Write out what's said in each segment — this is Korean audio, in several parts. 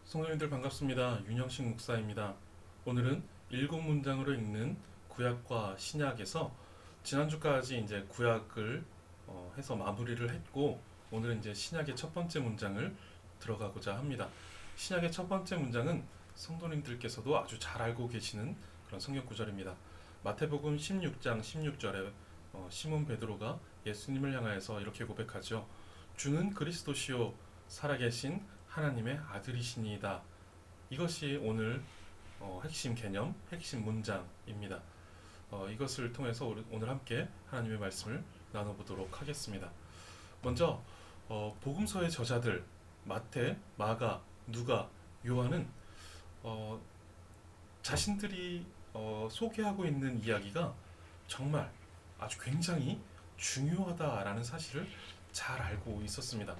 성도님들 반갑습니다. 윤영식 목사입니다. 오늘은 7문장으로 읽는 구약과 신약에서 지난주까지 이제 구약을 해서 마무리를 했고, 오늘은 이제 신약의 첫 번째 문장을 들어가고자 합니다. 신약의 첫 번째 문장은 성도님들께서도 아주 잘 알고 계시는 그런 성경 구절입니다. 마태복음 16장 16절에 시몬 베드로가 예수님을 향하여서 이렇게 고백하죠. 주는 그리스도시요 살아계신 하나님의 아들이시니이다. 이것이 오늘 핵심 개념, 핵심 문장입니다. 이것을 통해서 오늘 함께 하나님의 말씀을 나눠보도록 하겠습니다. 먼저 복음서의 저자들 마태, 마가, 누가, 요한은 자신들이 소개하고 있는 이야기가 정말 아주 굉장히 중요하다라는 사실을 잘 알고 있었습니다.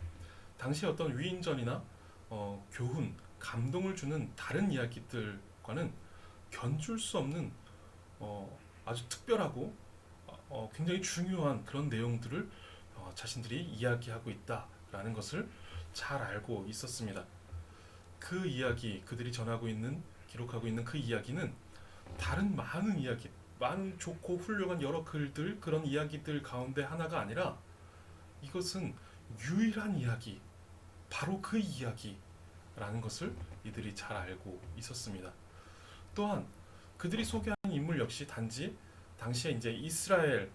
당시 어떤 위인전이나 교훈, 감동을 주는 다른 이야기들과는 견줄 수 없는 아주 특별하고 굉장히 중요한 그런 내용들을 자신들이 이야기하고 있다라는 것을 잘 알고 있었습니다. 그 이야기, 그들이 전하고 있는, 기록하고 있는 그 이야기는 다른 많은 이야기, 많은 좋고 훌륭한 여러 글들, 그런 이야기들 가운데 하나가 아니라 이것은 유일한 이야기, 바로 그 이야기라는 것을 이들이 잘 알고 있었습니다. 또한 그들이 소개하는 인물 역시 단지 당시에 이제 이스라엘에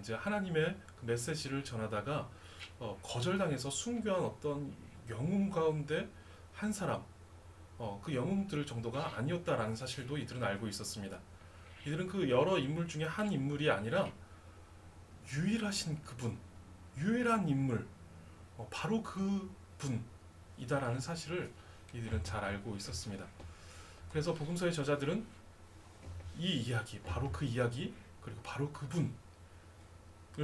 이제 하나님의 그 메시지를 전하다가 거절당해서 순교한 어떤 영웅 가운데 한 사람, 그 영웅들 정도가 아니었다라는 사실도 이들은 알고 있었습니다. 이들은 그 여러 인물 중에 한 인물이 아니라 유일하신 그분, 유일한 인물, 바로 그 분이다라는 사실을 이들은 잘 알고 있었습니다. 그래서 복음서의 저자들은 이 이야기, 바로 그 이야기, 그리고 바로 그분을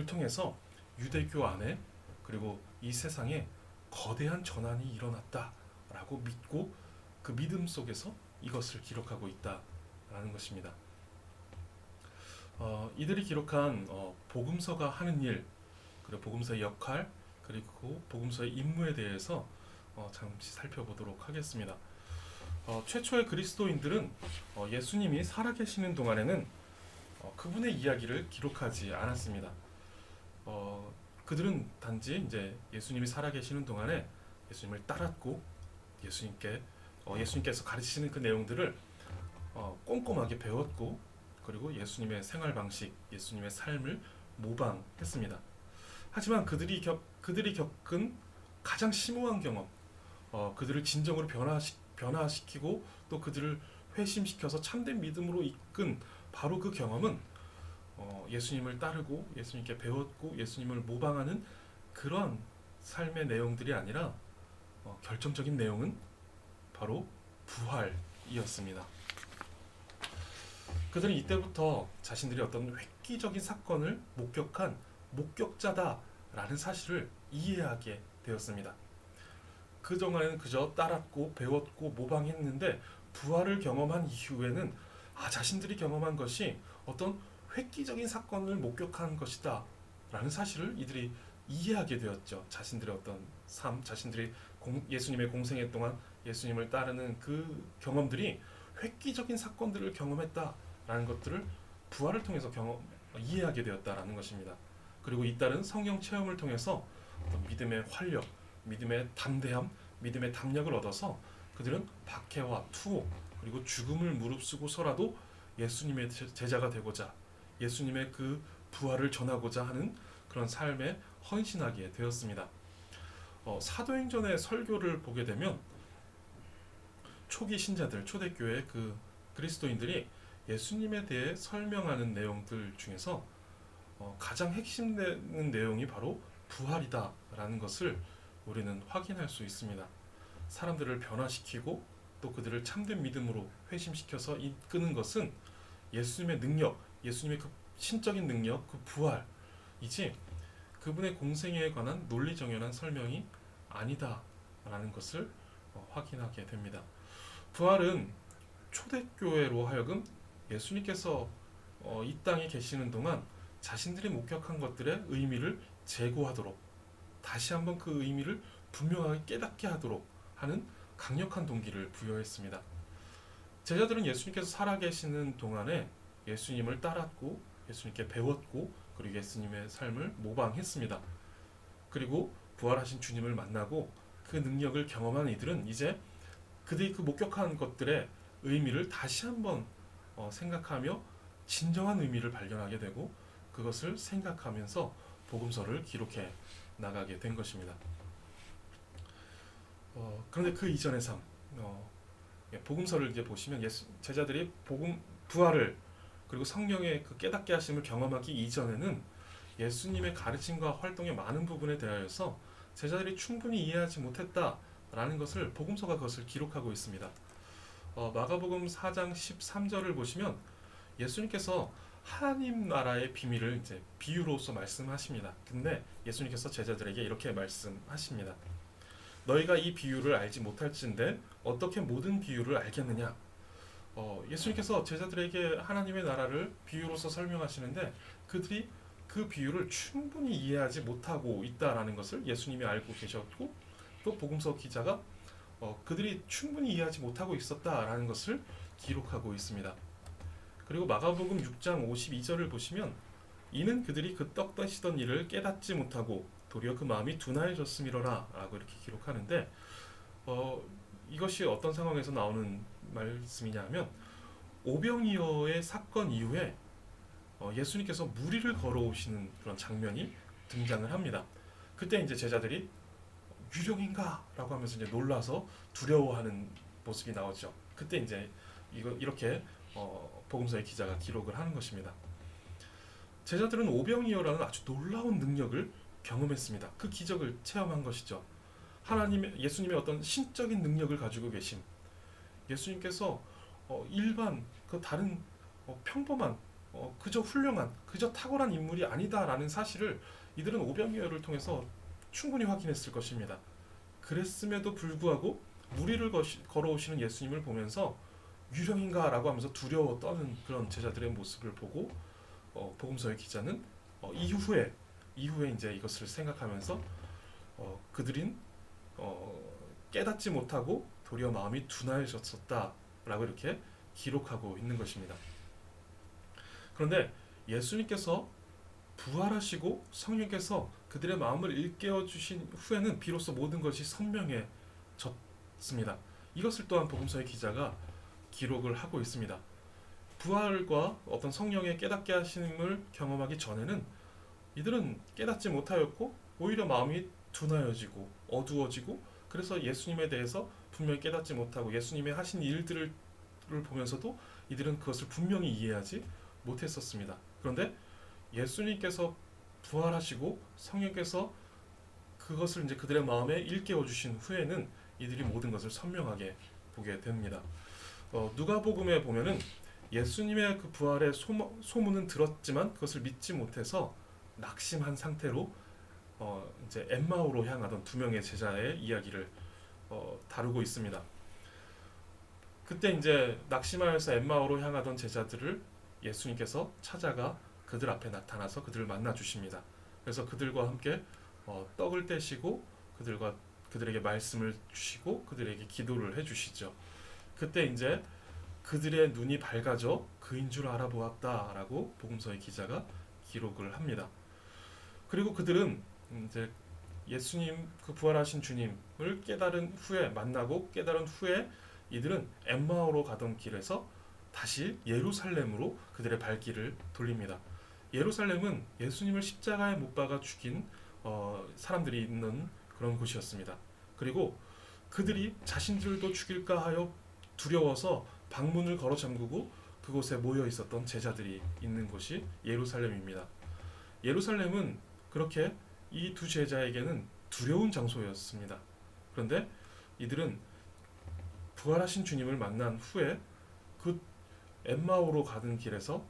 통해서 유대교 안에 그리고 이 세상에 거대한 전환이 일어났다라고 믿고 그 믿음 속에서 이것을 기록하고 있다라는 것입니다. 이들이 기록한 복음서가 하는 일, 그리고 복음서의 역할, 그리고 복음서의 임무에 대해서 잠시 살펴보도록 하겠습니다. 최초의 그리스도인들은 예수님이 살아계시는 동안에는 그분의 이야기를 기록하지 않았습니다. 그들은 단지 이제 예수님이 살아계시는 동안에 예수님을 따랐고 예수님께서 가르치시는 그 내용들을 꼼꼼하게 배웠고, 그리고 예수님의 생활 방식, 예수님의 삶을 모방했습니다. 하지만 그들이 겪은 가장 심오한 경험, 그들을 진정으로 변화시키고 또 그들을 회심시켜서 참된 믿음으로 이끈 바로 그 경험은 예수님을 따르고 예수님께 배웠고 예수님을 모방하는 그런 삶의 내용들이 아니라 결정적인 내용은 바로 부활이었습니다. 그들은 이때부터 자신들이 어떤 획기적인 사건을 목격한 목격자다라는 사실을 이해하게 되었습니다. 그동안에는 그저 따랐고 배웠고 모방했는데 부활을 경험한 이후에는 자신들이 경험한 것이 어떤 획기적인 사건을 목격한 것이다 라는 사실을 이들이 이해하게 되었죠. 자신들의 어떤 삶, 자신들이 예수님의 공생애 동안 예수님을 따르는 그 경험들이 획기적인 사건들을 경험했다라는 것들을 부활을 통해서 이해하게 되었다라는 것입니다. 그리고 잇따른 성령 체험을 통해서 어떤 믿음의 활력, 믿음의 담대함, 믿음의 담력을 얻어서 그들은 박해와 투옥, 그리고 죽음을 무릅쓰고서라도 예수님의 제자가 되고자, 예수님의 그 부활을 전하고자 하는 그런 삶에 헌신하게 되었습니다. 사도행전의 설교를 보게 되면 초기 신자들, 초대교회 그 그리스도인들이 예수님에 대해 설명하는 내용들 중에서 가장 핵심되는 내용이 바로 부활이다라는 것을 우리는 확인할 수 있습니다. 사람들을 변화시키고 또 그들을 참된 믿음으로 회심시켜서 이끄는 것은 예수님의 능력, 예수님의 그 신적인 능력, 그 부활이지 그분의 공생애에 관한 논리정연한 설명이 아니다라는 것을 확인하게 됩니다. 부활은 초대교회로 하여금 예수님께서 이 땅에 계시는 동안 자신들이 목격한 것들의 의미를 재고하도록, 다시 한번 그 의미를 분명하게 깨닫게 하도록 하는 강력한 동기를 부여했습니다. 제자들은 예수님께서 살아계시는 동안에 예수님을 따랐고 예수님께 배웠고 그리고 예수님의 삶을 모방했습니다. 그리고 부활하신 주님을 만나고 그 능력을 경험한 이들은 이제 그들이 그 목격한 것들의 의미를 다시 한번 생각하며 진정한 의미를 발견하게 되고 그것을 생각하면서 복음서를 기록해 나가게 된 것입니다. 그런데 그 이전의 삶, 복음서를 이제 보시면 제자들이 부활을 그리고 성령의 그 깨닫게 하심을 경험하기 이전에는 예수님의 가르침과 활동의 많은 부분에 대하여서 제자들이 충분히 이해하지 못했다라는 것을 복음서가 그것을 기록하고 있습니다. 마가복음 4장 13절을 보시면 예수님께서 하나님 나라의 비밀을 이제 비유로서 말씀하십니다. 근데 예수님께서 제자들에게 이렇게 말씀하십니다. 너희가 이 비유를 알지 못할진대 어떻게 모든 비유를 알겠느냐? 예수님께서 제자들에게 하나님의 나라를 비유로서 설명하시는데 그들이 그 비유를 충분히 이해하지 못하고 있다라는 것을 예수님이 알고 계셨고 또 복음서 기자가 그들이 충분히 이해하지 못하고 있었다라는 것을 기록하고 있습니다. 그리고 마가복음 6장 52절을 보시면 이는 그들이 그 떡 따시던 일을 깨닫지 못하고 도리어 그 마음이 둔하여졌음이로라 라고 이렇게 기록하는데 이것이 어떤 상황에서 나오는 말씀이냐면 오병이어의 사건 이후에 예수님께서 무리를 걸어오시는 그런 장면이 등장을 합니다. 그때 이제 제자들이 유령인가? 라고 하면서 이제 놀라서 두려워하는 모습이 나오죠. 그때 이제 이렇게 복음서의 기자가 기록을 하는 것입니다. 제자들은 오병이어라는 아주 놀라운 능력을 경험했습니다. 그 기적을 체험한 것이죠. 예수님의 어떤 신적인 능력을 가지고 계심. 예수님께서 일반 그 다른 평범한 그저 훌륭한 그저 탁월한 인물이 아니다라는 사실을 이들은 오병이어를 통해서 충분히 확인했을 것입니다. 그랬음에도 불구하고 무리를 걸어오시는 예수님을 보면서 유령인가라고 하면서 두려워 떠는 그런 제자들의 모습을 보고 복음서의 기자는 이후에 이제 이것을 생각하면서 그들은 깨닫지 못하고 도리어 마음이 둔하여졌었다라고 이렇게 기록하고 있는 것입니다. 그런데 예수님께서 부활하시고 성령께서 그들의 마음을 일깨워 주신 후에는 비로소 모든 것이 선명해졌습니다. 이것을 또한 복음서의 기자가 기록을 하고 있습니다. 부활과 어떤 성령의 깨닫게 하심을 경험하기 전에는 이들은 깨닫지 못하였고 오히려 마음이 둔하여지고 어두워지고 그래서 예수님에 대해서 분명히 깨닫지 못하고 예수님의 하신 일들을 보면서도 이들은 그것을 분명히 이해하지 못했었습니다. 그런데 예수님께서 부활하시고 성령께서 그것을 이제 그들의 마음에 일깨워 주신 후에는 이들이 모든 것을 선명하게 보게 됩니다. 누가복음에 보면은 예수님의 그 부활의 소문은 들었지만 그것을 믿지 못해서 낙심한 상태로 이제 엠마오로 향하던 두 명의 제자의 이야기를 다루고 있습니다. 그때 이제 낙심하여서 엠마오로 향하던 제자들을 예수님께서 찾아가 그들 앞에 나타나서 그들을 만나 주십니다. 그래서 그들과 함께 떡을 떼시고 그들에게 말씀을 주시고 그들에게 기도를 해주시죠. 그때 이제 그들의 눈이 밝아져 그인 줄 알아보았다라고 복음서의 기자가 기록을 합니다. 그리고 그들은 이제 예수님 그 부활하신 주님을 만나고 깨달은 후에 이들은 엠마오로 가던 길에서 다시 예루살렘으로 그들의 발길을 돌립니다. 예루살렘은 예수님을 십자가에 못 박아 죽인 사람들이 있는 그런 곳이었습니다. 그리고 그들이 자신들도 죽일까 하여 두려워서 방문을 걸어 잠그고 그곳에 모여 있었던 제자들이 있는 곳이 예루살렘입니다. 예루살렘은 그렇게 이 두 제자에게는 두려운 장소였습니다. 그런데 이들은 부활하신 주님을 만난 후에 그 엠마오로 가는 길에서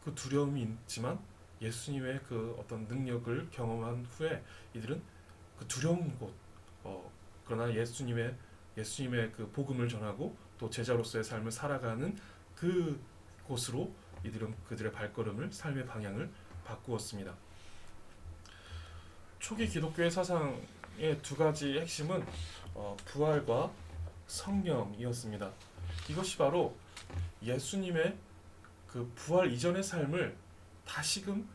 그 두려움이 있지만 예수님의 그 어떤 능력을 경험한 후에 이들은 그 두려운 곳 그러나 예수님의 그 복음을 전하고 또 제자로서의 삶을 살아가는 그 곳으로 이들은 그들의 발걸음을 삶의 방향을 바꾸었습니다. 초기 기독교의 사상의 두 가지 핵심은 부활과 성령이었습니다. 이것이 바로 예수님의 그 부활 이전의 삶을 다시금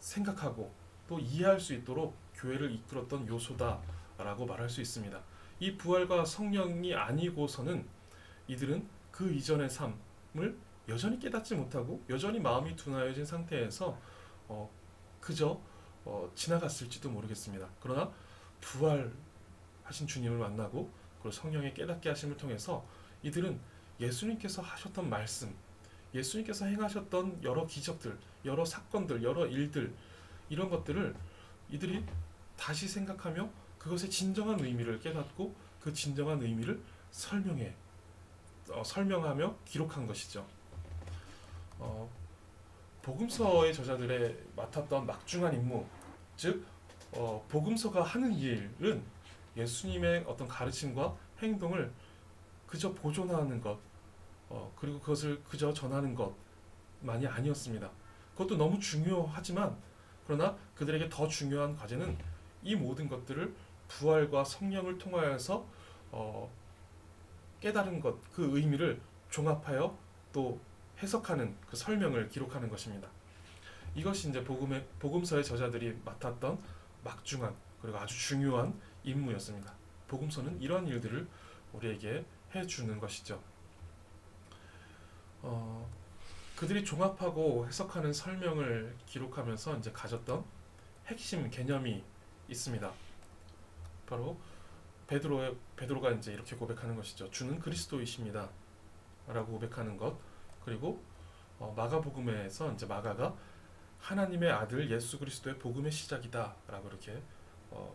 생각하고 또 이해할 수 있도록 교회를 이끌었던 요소다라고 말할 수 있습니다. 이 부활과 성령이 아니고서는 이들은 그 이전의 삶을 여전히 깨닫지 못하고 여전히 마음이 둔하여진 상태에서 그저 지나갔을지도 모르겠습니다. 그러나 부활하신 주님을 만나고 그리고 성령의 깨닫게 하심을 통해서 이들은 예수님께서 하셨던 말씀, 예수님께서 행하셨던 여러 기적들, 여러 사건들, 여러 일들 이런 것들을 이들이 다시 생각하며 그것의 진정한 의미를 깨닫고 그 진정한 의미를 설명하며 기록한 것이죠. 복음서의 저자들의 맡았던 막중한 임무, 즉 복음서가 하는 일은 예수님의 어떤 가르침과 행동을 그저 보존하는 것, 그리고 그것을 그저 전하는 것만이 아니었습니다. 그것도 너무 중요하지만 그러나 그들에게 더 중요한 과제는 이 모든 것들을 부활과 성령을 통하여서 깨달은 것, 그 의미를 종합하여 또 해석하는 그 설명을 기록하는 것입니다. 이것이 이제 복음서의 저자들이 맡았던 막중한 그리고 아주 중요한 임무였습니다. 복음서는 이러한 일들을 우리에게 해주는 것이죠. 그들이 종합하고 해석하는 설명을 기록하면서 이제 가졌던 핵심 개념이 있습니다. 바로 베드로가 이제 이렇게 고백하는 것이죠. 주는 그리스도이십니다. 라고 고백하는 것. 그리고 마가복음에서 이제 마가가 하나님의 아들 예수 그리스도의 복음의 시작이다라고 이렇게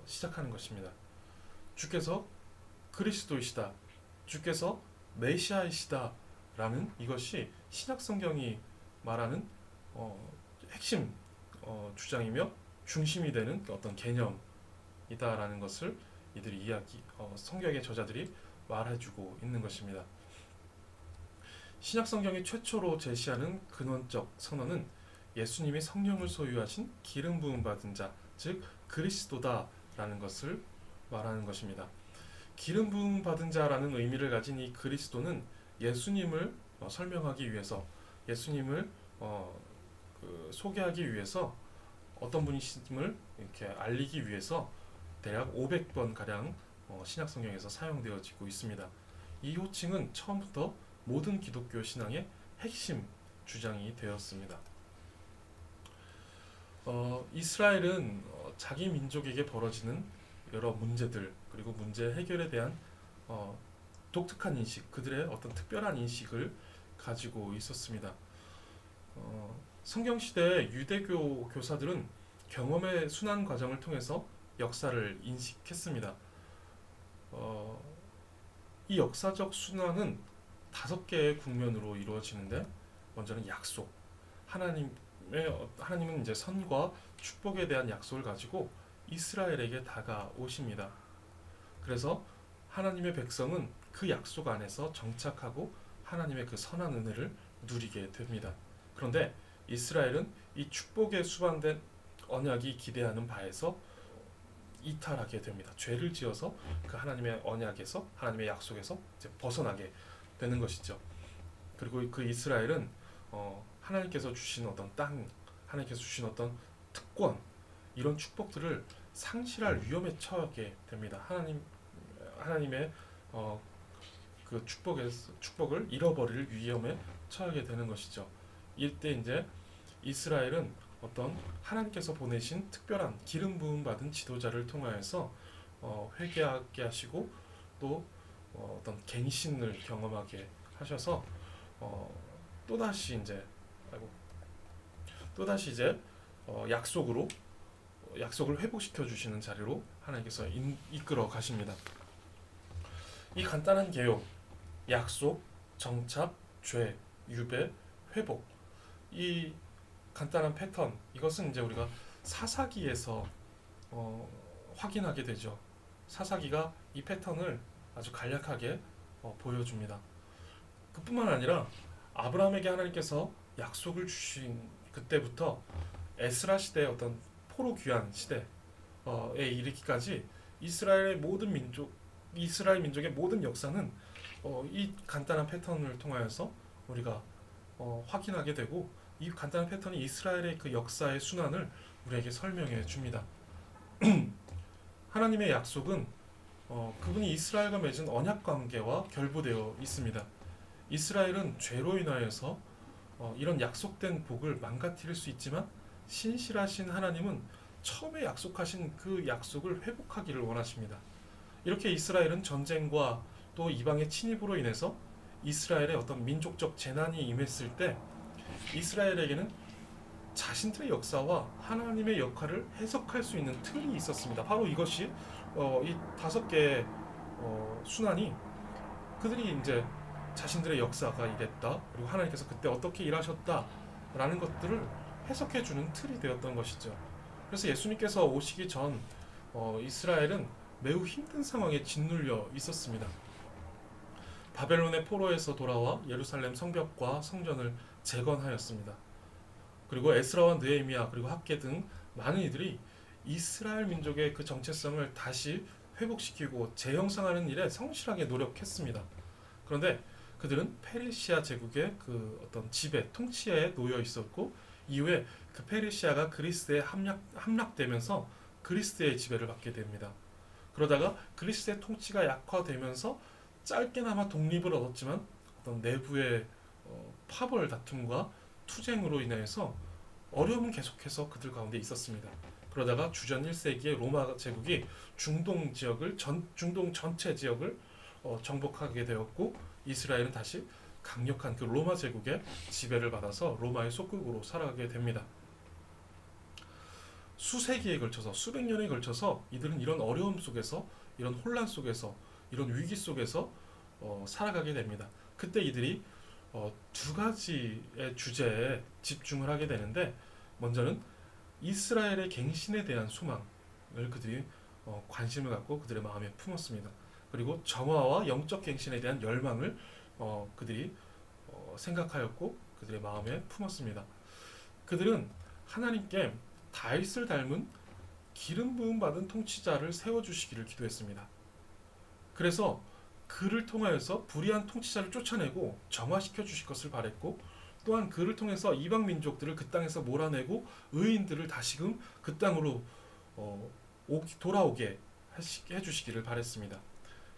시작하는 것입니다. 주께서 그리스도이시다. 주께서 메시아이시다라는 이것이 신약 성경이 말하는 핵심 주장이며 중심이 되는 어떤 개념이다라는 것을 이들이 성경의 저자들이 말해주고 있는 것입니다. 신약 성경이 최초로 제시하는 근원적 선언은 예수님이 성령을 소유하신 기름 부음 받은 자, 즉 그리스도다라는 것을 말하는 것입니다. 기름 부음 받은 자라는 의미를 가진 이 그리스도는 예수님을 설명하기 위해서, 예수님을 소개하기 위해서 어떤 분이심을 이렇게 알리기 위해서 대략 500번 가량 신약 성경에서 사용되어지고 있습니다. 이 호칭은 처음부터 모든 기독교 신앙의 핵심 주장이 되었습니다. 이스라엘은 자기 민족에게 벌어지는 여러 문제들 그리고 문제 해결에 대한 독특한 인식, 그들의 어떤 특별한 인식을 가지고 있었습니다. 성경시대 유대교 교사들은 경험의 순환 과정을 통해서 역사를 인식했습니다. 이 역사적 순환은 5개의 국면으로 이루어지는데 먼저는 약속. 하나님은 이제 선과 축복에 대한 약속을 가지고 이스라엘에게 다가오십니다. 그래서 하나님의 백성은 그 약속 안에서 정착하고 하나님의 그 선한 은혜를 누리게 됩니다. 그런데 이스라엘은 이 축복에 수반된 언약이 기대하는 바에서 이탈하게 됩니다. 죄를 지어서 그 하나님의 언약에서, 하나님의 약속에서 이제 벗어나게 되는 것이죠. 그리고 그 이스라엘은 하나님께서 주신 어떤 땅, 하나님께서 주신 어떤 특권, 이런 축복들을 상실할 위험에 처하게 됩니다. 하나님의 그 축복을 잃어버릴 위험에 처하게 되는 것이죠. 이때 이제 이스라엘은 어떤 하나님께서 보내신 특별한 기름 부음 받은 지도자를 통하여서 회개하게 하시고 또 어떤 갱신을 경험하게 하셔서 또다시 이제 약속을 회복시켜 주시는 자리로 하나님께서 이끌어 가십니다. 이 간단한 개요, 약속, 정착, 죄, 유배, 회복, 이 간단한 패턴, 이것은 이제 우리가 사사기에서 확인하게 되죠. 사사기가 이 패턴을 아주 간략하게 보여줍니다. 그뿐만 아니라 아브라함에게 하나님께서 약속을 주신 그때부터 에스라 시대의 어떤 포로 귀환 시대에 이르기까지 이스라엘의 모든 민족, 이스라엘 민족의 모든 역사는 이 간단한 패턴을 통하여서 우리가 확인하게 되고, 이 간단한 패턴이 이스라엘의 그 역사의 순환을 우리에게 설명해 줍니다. 하나님의 약속은 그분이 이스라엘과 맺은 언약 관계와 결부되어 있습니다. 이스라엘은 죄로 인하여서 이런 약속된 복을 망가뜨릴 수 있지만, 신실하신 하나님은 처음에 약속하신 그 약속을 회복하기를 원하십니다. 이렇게 이스라엘은 전쟁과 또 이방의 침입으로 인해서 이스라엘의 어떤 민족적 재난이 임했을 때, 이스라엘에게는 자신들의 역사와 하나님의 역할을 해석할 수 있는 틀이 있었습니다. 바로 이것이 이 5개의 순환이, 그들이 이제 자신들의 역사가 이랬다, 그리고 하나님께서 그때 어떻게 일하셨다라는 것들을 해석해 주는 틀이 되었던 것이죠. 그래서 예수님께서 오시기 전 이스라엘은 매우 힘든 상황에 짓눌려 있었습니다. 바벨론의 포로에서 돌아와 예루살렘 성벽과 성전을 재건하였습니다. 그리고 에스라와 느헤미야 그리고 학계 등 많은 이들이 이스라엘 민족의 그 정체성을 다시 회복시키고 재형성하는 일에 성실하게 노력했습니다. 그런데 그들은 페르시아 제국의 그 어떤 지배, 통치에 놓여 있었고, 이후에 그 페르시아가 그리스에 함락되면서 그리스의 지배를 받게 됩니다. 그러다가 그리스의 통치가 약화되면서 짧게나마 독립을 얻었지만, 어떤 내부의 파벌 다툼과 투쟁으로 인해서 어려움은 계속해서 그들 가운데 있었습니다. 그러다가 주전 1세기에 로마 제국이 중동 전체 지역을 정복하게 되었고, 이스라엘은 다시 강력한 그 로마 제국의 지배를 받아서 로마의 속국으로 살아가게 됩니다. 수세기에 걸쳐서, 수백 년에 걸쳐서 이들은 이런 어려움 속에서, 이런 혼란 속에서, 이런 위기 속에서 살아가게 됩니다. 그때 이들이 2가지의 주제에 집중을 하게 되는데, 먼저는 이스라엘의 갱신에 대한 소망을 그들이 관심을 갖고 그들의 마음에 품었습니다. 그리고 정화와 영적 갱신에 대한 열망을 그들이 생각하였고 그들의 마음에 품었습니다. 그들은 하나님께 다윗을 닮은 기름 부음 받은 통치자를 세워주시기를 기도했습니다. 그래서 그를 통하여서 불의한 통치자를 쫓아내고 정화시켜 주실 것을 바랬고, 또한 그를 통해서 이방 민족들을 그 땅에서 몰아내고 의인들을 다시금 그 땅으로 돌아오게 해주시기를 바랬습니다.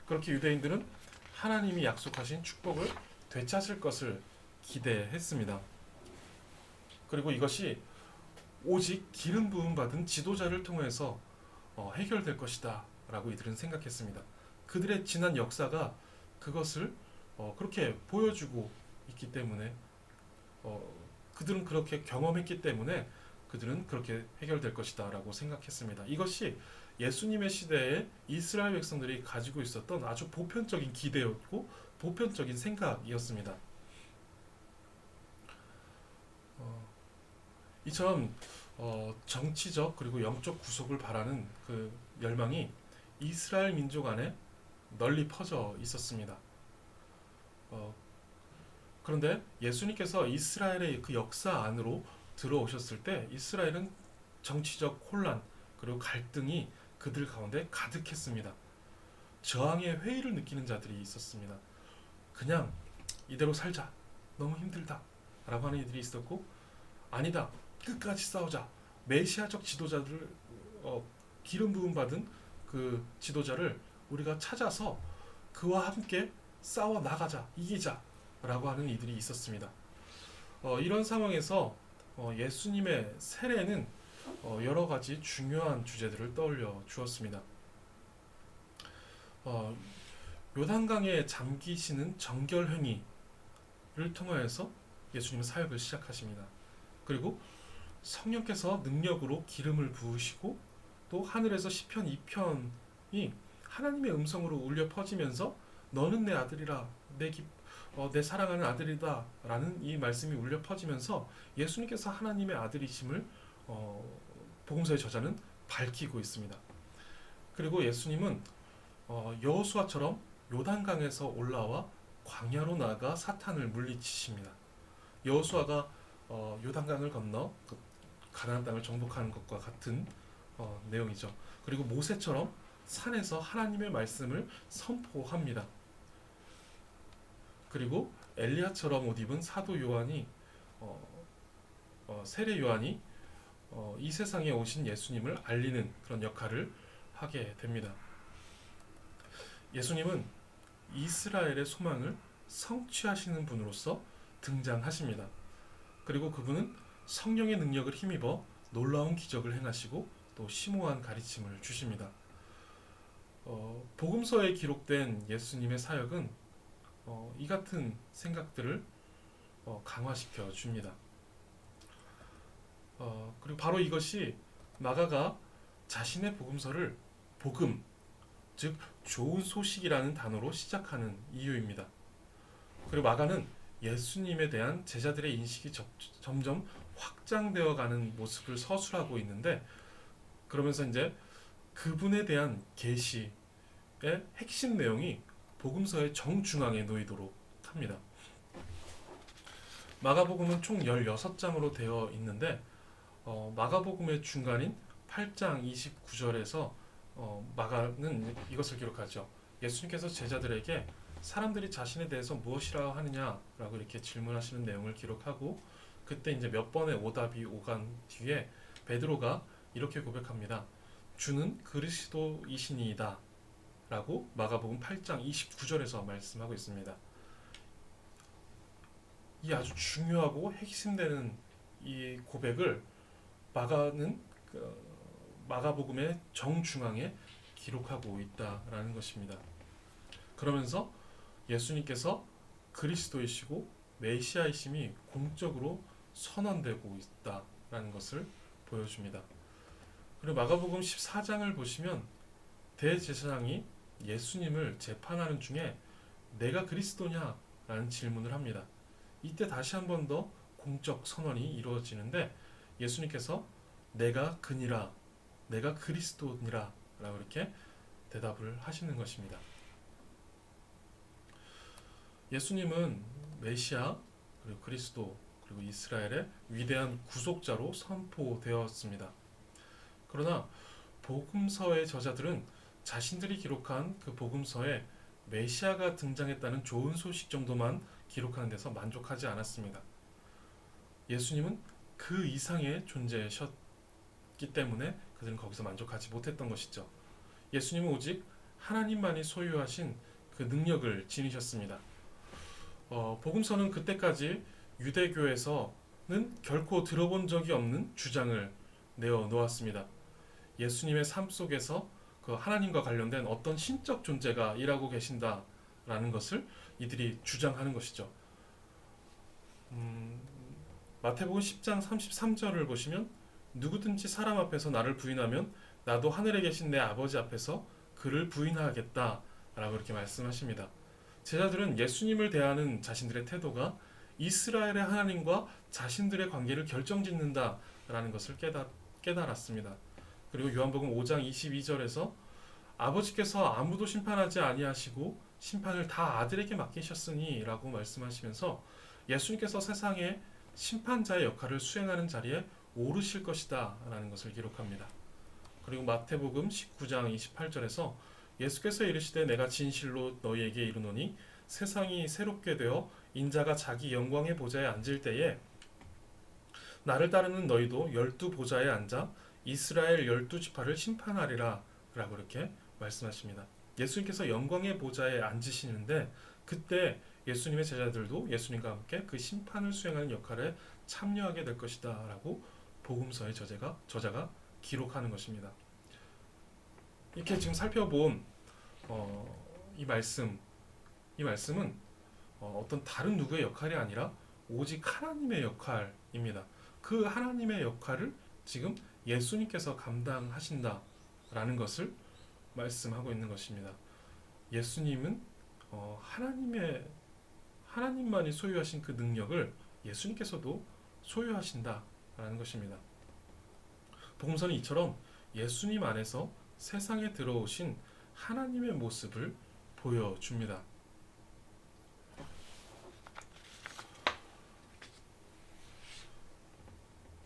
그렇게 유대인들은 하나님이 약속하신 축복을 되찾을 것을 기대했습니다. 그리고 이것이 오직 기름 부음 받은 지도자를 통해서 해결될 것이다 라고 이들은 생각했습니다. 그들의 지난 역사가 그것을 그렇게 보여주고 있기 때문에, 그들은 그렇게 경험했기 때문에 그들은 그렇게 해결될 것이다 라고 생각했습니다. 이것이 예수님의 시대에 이스라엘 백성들이 가지고 있었던 아주 보편적인 기대였고 보편적인 생각이었습니다. 이처럼 정치적 그리고 영적 구속을 바라는 그 열망이 이스라엘 민족 안에 널리 퍼져 있었습니다. 그런데 예수님께서 이스라엘의 그 역사 안으로 들어오셨을 때 이스라엘은 정치적 혼란 그리고 갈등이 그들 가운데 가득했습니다. 저항의 회의를 느끼는 자들이 있었습니다. 그냥 이대로 살자, 너무 힘들다 라고 하는 이들이 있었고, 아니다, 끝까지 싸우자, 메시아적 지도자들을 기름 부음 받은 그 지도자를 우리가 찾아서 그와 함께 싸워 나가자, 이기자 라고 하는 이들이 있었습니다. 이런 상황에서 예수님의 세례는 여러 가지 중요한 주제들을 떠올려 주었습니다. 요단강에 잠기시는 정결행위를 통하여서 예수님은 사역을 시작하십니다. 그리고 성령께서 능력으로 기름을 부으시고, 또 하늘에서 시편 2편이 하나님의 음성으로 울려 퍼지면서 너는 내 아들이라, 내 사랑하는 아들이다 라는 이 말씀이 울려 퍼지면서 예수님께서 하나님의 아들이심을 복음서의 저자는 밝히고 있습니다. 그리고 예수님은 여호수아처럼 요단강에서 올라와 광야로 나가 사탄을 물리치십니다. 여호수아가 요단강을 건너 가나안 땅을 정복하는 것과 같은 내용이죠. 그리고 모세처럼 산에서 하나님의 말씀을 선포합니다. 그리고 엘리야처럼 옷 입은 사도 요한이 세례 요한이 이 세상에 오신 예수님을 알리는 그런 역할을 하게 됩니다. 예수님은 이스라엘의 소망을 성취하시는 분으로서 등장하십니다. 그리고 그분은 성령의 능력을 힘입어 놀라운 기적을 행하시고 또 심오한 가르침을 주십니다. 복음서에 기록된 예수님의 사역은 이 같은 생각들을 강화시켜 줍니다. 그리고 바로 이것이 마가가 자신의 복음서를 복음, 즉 좋은 소식이라는 단어로 시작하는 이유입니다. 그리고 마가는 예수님에 대한 제자들의 인식이 점점 확장되어 가는 모습을 서술하고 있는데, 그러면서 이제 그분에 대한 계시의 핵심 내용이 복음서의 정중앙에 놓이도록 합니다. 마가복음은 총 16장으로 되어 있는데 마가복음의 중간인 8장 29절에서 마가는 이것을 기록하죠. 예수님께서 제자들에게 사람들이 자신에 대해서 무엇이라 하느냐라고 이렇게 질문하시는 내용을 기록하고, 그때 이제 몇 번의 오답이 오간 뒤에 베드로가 이렇게 고백합니다. 주는 그리스도이시니이다 라고 마가복음 8장 29절에서 말씀하고 있습니다. 이 아주 중요하고 핵심되는 이 고백을 마가는 마가복음의 정중앙에 기록하고 있다라는 것입니다. 그러면서 예수님께서 그리스도이시고 메시아이심이 공적으로 선언되고 있다라는 것을 보여줍니다. 그리고 마가복음 14장을 보시면 대제사장이 예수님을 재판하는 중에 내가 그리스도냐? 라는 질문을 합니다. 이때 다시 한 번 더 공적 선언이 이루어지는데 예수님께서 내가 그니라, 내가 그리스도니라 라고 이렇게 대답을 하시는 것입니다. 예수님은 메시아, 그리고 그리스도, 그리고 이스라엘의 위대한 구속자로 선포되었습니다. 그러나 복음서의 저자들은 자신들이 기록한 그 복음서에 메시아가 등장했다는 좋은 소식 정도만 기록하는 데서 만족하지 않았습니다. 예수님은 그 이상의 존재셨기 때문에 그들은 거기서 만족하지 못했던 것이죠. 예수님은 오직 하나님만이 소유하신 그 능력을 지니셨습니다. 복음서는 그때까지 유대교에서는 결코 들어본 적이 없는 주장을 내어놓았습니다. 예수님의 삶 속에서 그 하나님과 관련된 어떤 신적 존재가 일하고 계신다라는 것을 이들이 주장하는 것이죠. 마태복음 10장 33절을 보시면 누구든지 사람 앞에서 나를 부인하면 나도 하늘에 계신 내 아버지 앞에서 그를 부인하겠다 라고 이렇게 말씀하십니다. 제자들은 예수님을 대하는 자신들의 태도가 이스라엘의 하나님과 자신들의 관계를 결정짓는다 라는 것을 깨달았습니다. 그리고 요한복음 5장 22절에서 아버지께서 아무도 심판하지 아니하시고 심판을 다 아들에게 맡기셨으니 라고 말씀하시면서 예수님께서 세상에 심판자의 역할을 수행하는 자리에 오르실 것이다 라는 것을 기록합니다. 그리고 마태복음 19장 28절에서 예수께서 이르시되 내가 진실로 너희에게 이르노니 세상이 새롭게 되어 인자가 자기 영광의 보좌에 앉을 때에 나를 따르는 너희도 12보좌에 앉아 이스라엘 12지파를 심판하리라 라고 이렇게 말씀하십니다. 예수님께서 영광의 보좌에 앉으시는데 그때 예수님의 제자들도 예수님과 함께 그 심판을 수행하는 역할에 참여하게 될 것이다 라고 복음서의 저자가 기록하는 것입니다. 이렇게 지금 살펴본 이 말씀은 어떤 다른 누구의 역할이 아니라 오직 하나님의 역할입니다. 그 하나님의 역할을 지금 예수님께서 감당하신다라는 것을 말씀하고 있는 것입니다. 예수님은 하나님만이 소유하신 그 능력을 예수님께서도 소유하신다라는 것입니다. 복음서는 이처럼 예수님 안에서 세상에 들어오신 하나님의 모습을 보여줍니다.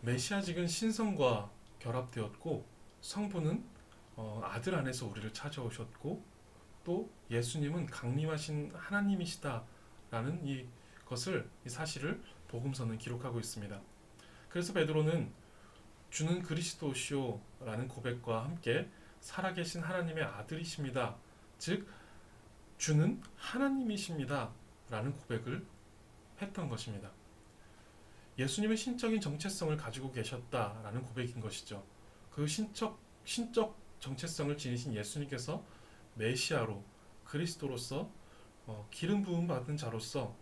메시아직은 신성과 결합되었고 성부는 아들 안에서 우리를 찾아오셨고 또 예수님은 강림하신 하나님이시다라는 이것을 이 사실을 복음서는 기록하고 있습니다. 그래서 베드로는 주는 그리스도시오라는 고백과 함께 살아계신 하나님의 아들이십니다. 즉 주는 하나님이십니다. 라는 고백을 했던 것입니다. 예수님의 신적인 정체성을 가지고 계셨다라는 고백인 것이죠. 그 신적 정체성을 지니신 예수님께서 메시아로 그리스도로서 기름 부음 받은 자로서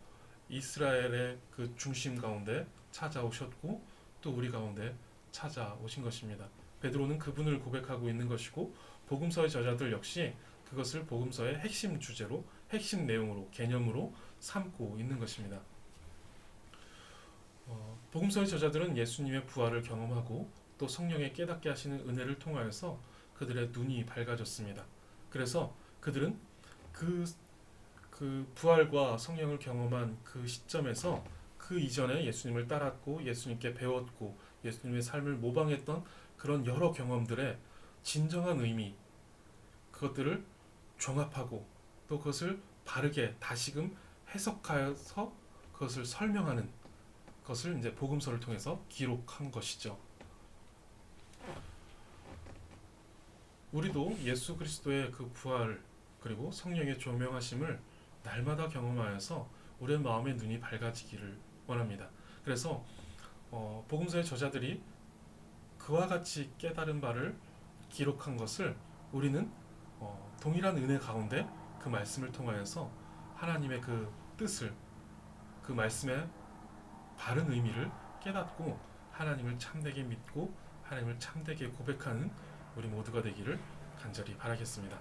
이스라엘의 그 중심 가운데 찾아오셨고 또 우리 가운데 찾아오신 것입니다. 베드로는 그분을 고백하고 있는 것이고 복음서의 저자들 역시 그것을 복음서의 핵심 주제로 핵심 내용으로 개념으로 삼고 있는 것입니다. 복음서의 저자들은 예수님의 부활을 경험하고 또 성령의 깨닫게 하시는 은혜를 통하여서 그들의 눈이 밝아졌습니다. 그래서 그들은 그 부활과 성령을 경험한 그 시점에서 그 이전에 예수님을 따랐고 예수님께 배웠고 예수님의 삶을 모방했던 그런 여러 경험들의 진정한 의미, 그것들을 종합하고 또 그것을 바르게 다시금 해석하여서 그것을 설명하는 것을 이제 복음서를 통해서 기록한 것이죠. 우리도 예수 그리스도의 그 부활 그리고 성령의 조명하심을 날마다 경험하여서 우리의 마음의 눈이 밝아지기를 원합니다. 그래서 복음서의 저자들이 그와 같이 깨달은 바를 기록한 것을 우리는 동일한 은혜 가운데 그 말씀을 통하여서 하나님의 그 뜻을 그 말씀의 바른 의미를 깨닫고 하나님을 참되게 믿고 하나님을 참되게 고백하는 우리 모두가 되기를 간절히 바라겠습니다.